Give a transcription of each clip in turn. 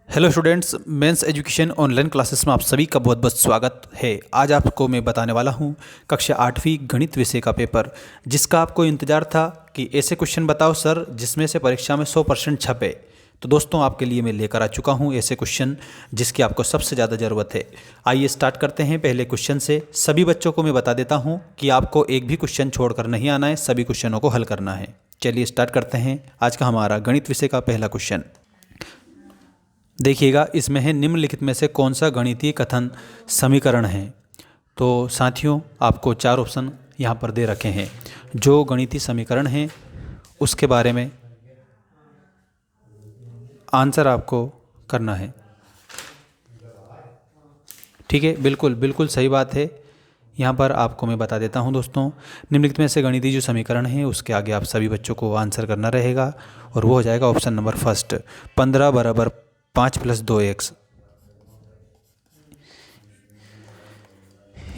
Hello students, men's education online classes में आप सभी का बहुत बहुत स्वागत है। आज आपको मैं बताने वाला हूं कक्षा 8वीं गणित विषय का पेपर, जिसका आपको इंतज़ार था कि ऐसे क्वेश्चन बताओ सर जिसमें से परीक्षा में 100% छपे। तो दोस्तों, आपके लिए मैं लेकर आ चुका हूं ऐसे क्वेश्चन जिसकी आपको सबसे ज़्यादा ज़रूरत है। आइए स्टार्ट करते हैं पहले क्वेश्चन से। सभी बच्चों को मैं बता देता हूँ कि आपको एक भी क्वेश्चन छोड़कर नहीं आना है, सभी क्वेश्चनों को हल करना है। चलिए स्टार्ट करते हैं आज का हमारा गणित विषय का पहला क्वेश्चन। देखिएगा, इसमें है निम्नलिखित में से कौन सा गणितीय कथन समीकरण है। तो साथियों, आपको चार ऑप्शन यहाँ पर दे रखे हैं। जो गणितीय समीकरण है उसके बारे में आंसर आपको करना है। ठीक है, बिल्कुल बिल्कुल सही बात है। यहाँ पर आपको मैं बता देता हूँ दोस्तों, निम्नलिखित में से गणितीय जो समीकरण है उसके आगे आप सभी बच्चों को आंसर करना रहेगा और वो हो जाएगा ऑप्शन नंबर फर्स्ट, 15 बराबर 5 + 2x।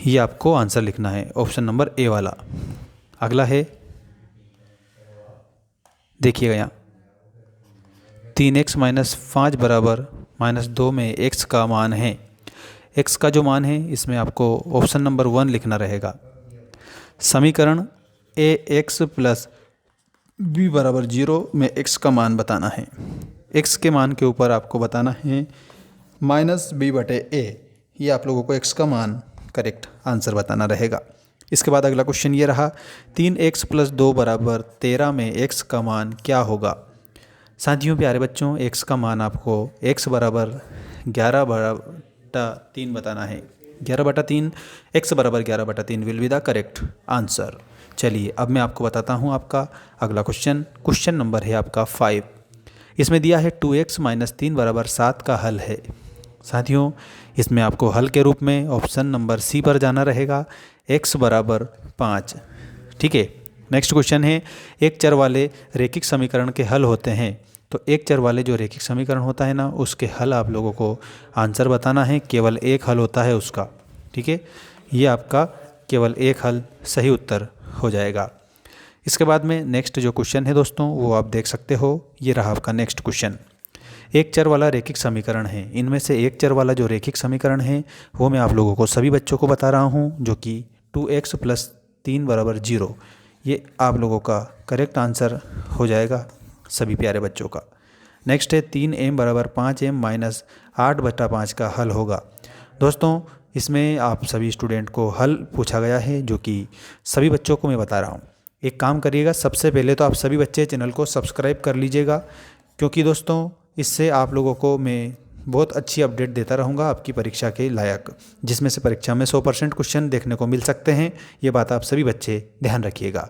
ये आपको आंसर लिखना है, ऑप्शन नंबर ए वाला। अगला है, देखिएगा यहाँ 3x - 5 बराबर -2 में x का मान है। x का जो मान है इसमें आपको ऑप्शन नंबर 1 लिखना रहेगा। समीकरण ax + b बराबर 0 में x का मान बताना है। x के मान के ऊपर आपको बताना है -b/a। ये आप लोगों को x का मान करेक्ट आंसर बताना रहेगा। इसके बाद अगला क्वेश्चन ये रहा, 3x + 2 बराबर 13 में x का मान क्या होगा। साथियों प्यारे बच्चों, x का मान आपको x बराबर 11/3 बताना है। 11/3, x बराबर 11/3 will be the correct answer. चलिए अब मैं आपको बताता हूँ आपका अगला क्वेश्चन। क्वेश्चन नंबर है आपका 5। इसमें दिया है 2x - 3 बराबर 7 का हल है। साथियों, इसमें आपको हल के रूप में ऑप्शन नंबर सी पर जाना रहेगा, x बराबर 5। ठीक है, नेक्स्ट क्वेश्चन है, एक चर वाले रैखिक समीकरण के हल होते हैं। तो एक चर वाले जो रैखिक समीकरण होता है ना, उसके हल आप लोगों को आंसर बताना है। केवल एक हल होता है उसका। ठीक है, ये आपका केवल एक हल सही उत्तर हो जाएगा। इसके बाद में नेक्स्ट जो क्वेश्चन है दोस्तों, वो आप देख सकते हो। ये रहा आपका नेक्स्ट क्वेश्चन। एक चर वाला रैखिक समीकरण है। इनमें से एक चर वाला जो रैखिक समीकरण है वो मैं आप लोगों को सभी बच्चों को बता रहा हूँ, जो कि 2x + 3 बराबर 0। ये आप लोगों का करेक्ट आंसर हो जाएगा सभी प्यारे बच्चों का। नेक्स्ट है 3m बराबर 5m - 8/5 का हल होगा। दोस्तों, इसमें आप सभी स्टूडेंट को हल पूछा गया है, जो कि सभी बच्चों को मैं बता रहा हूँ। एक काम करिएगा, सबसे पहले तो आप सभी बच्चे चैनल को सब्सक्राइब कर लीजिएगा, क्योंकि दोस्तों इससे आप लोगों को मैं बहुत अच्छी अपडेट देता रहूँगा आपकी परीक्षा के लायक, जिसमें से परीक्षा में 100% क्वेश्चन देखने को मिल सकते हैं। ये बात आप सभी बच्चे ध्यान रखिएगा।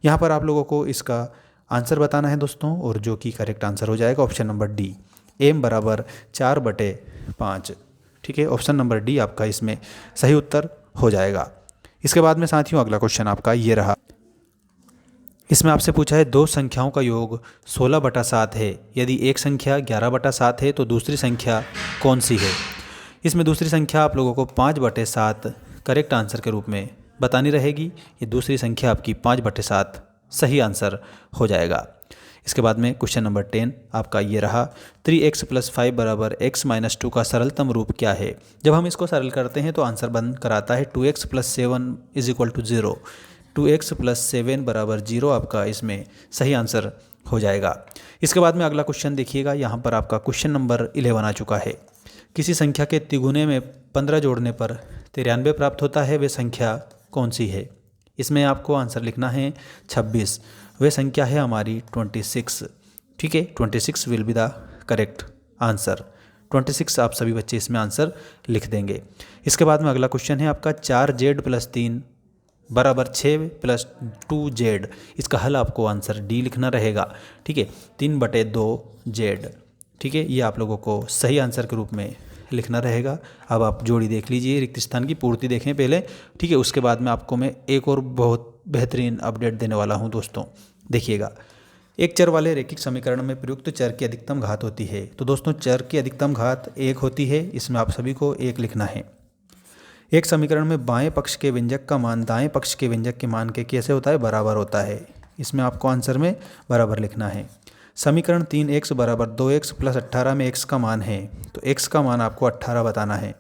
यहाँ पर आप लोगों को इसका आंसर बताना है दोस्तों, और जो कि करेक्ट आंसर हो जाएगा ऑप्शन नंबर डी, m बराबर 4/5। ठीक है, ऑप्शन नंबर डी आपका इसमें सही उत्तर हो जाएगा। इसके बाद में साथियों अगला क्वेश्चन आपका ये रहा। इसमें आपसे पूछा है, दो संख्याओं का योग 16/7 है। यदि एक संख्या 11/7 है तो दूसरी संख्या कौन सी है। इसमें दूसरी संख्या आप लोगों को 5/7 करेक्ट आंसर के रूप में बतानी रहेगी। ये दूसरी संख्या आपकी 5/7 सही आंसर हो जाएगा। इसके बाद में क्वेश्चन नंबर 10 आपका ये रहा, 3x + 5 बराबर x - 2 का सरलतम रूप क्या है। जब हम इसको सरल करते हैं तो आंसर बन कर आता है 2x + 7 = 0। 2x + 7 बराबर 0 आपका इसमें सही आंसर हो जाएगा। इसके बाद में अगला क्वेश्चन देखिएगा, यहाँ पर आपका क्वेश्चन नंबर 11 आ चुका है। किसी संख्या के तिगुने में 15 जोड़ने पर 93 प्राप्त होता है, वे संख्या कौन सी है। इसमें आपको आंसर लिखना है 26। वह संख्या है हमारी 26। ठीक है, 26 will be the correct answer. 26 आप सभी बच्चे इसमें आंसर लिख देंगे। इसके बाद में अगला क्वेश्चन है आपका, 4z + 3 बराबर 6 + 2z। इसका हल आपको आंसर डी लिखना रहेगा। ठीक है, 3/2z। ठीक है, ये आप लोगों को सही आंसर के रूप में लिखना रहेगा। अब आप जोड़ी देख लीजिए, रिक्त स्थान की पूर्ति देखें पहले। ठीक है, उसके बाद में आपको मैं एक और बहुत बेहतरीन अपडेट देने वाला हूँ दोस्तों। देखिएगा, एक चर वाले रैखिक समीकरण में प्रयुक्त चर की अधिकतम घात होती है। तो दोस्तों, चर की अधिकतम घात 1 होती है। इसमें आप सभी को 1 लिखना है। एक समीकरण में बाएं पक्ष के व्यंजक का मान दाएं पक्ष के व्यंजक के मान के कैसे होता है, बराबर होता है। इसमें आपको आंसर में बराबर लिखना है। समीकरण 3x बराबर 2x प्लस 18 में x का मान है, तो x का मान आपको 18 बताना है।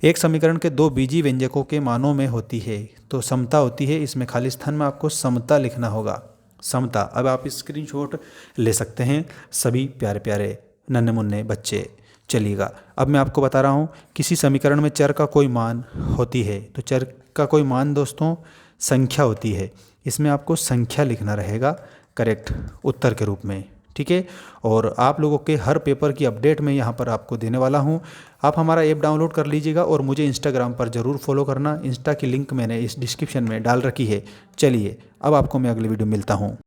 एक समीकरण के दो बीजी व्यंजकों के मानों में होती है तो समता होती है, इसमें खाली स्थान में आपको समता लिखना होगा, समता। अब आप स्क्रीनशॉट ले सकते हैं सभी प्यारे प्यारे नन्हे मुन्ने बच्चे। चलिएगा अब मैं आपको बता रहा हूँ, किसी समीकरण में चर का कोई मान होती है, तो चर का कोई मान दोस्तों संख्या होती है, इसमें आपको संख्या लिखना रहेगा करेक्ट उत्तर के रूप में, ठीक है। और आप लोगों के हर पेपर की अपडेट मैं यहाँ पर आपको देने वाला हूँ। आप हमारा ऐप डाउनलोड कर लीजिएगा और मुझे इंस्टाग्राम पर ज़रूर फॉलो करना, इंस्टा की लिंक मैंने इस डिस्क्रिप्शन में डाल रखी है। चलिए अब आपको मैं अगली वीडियो मिलता हूँ।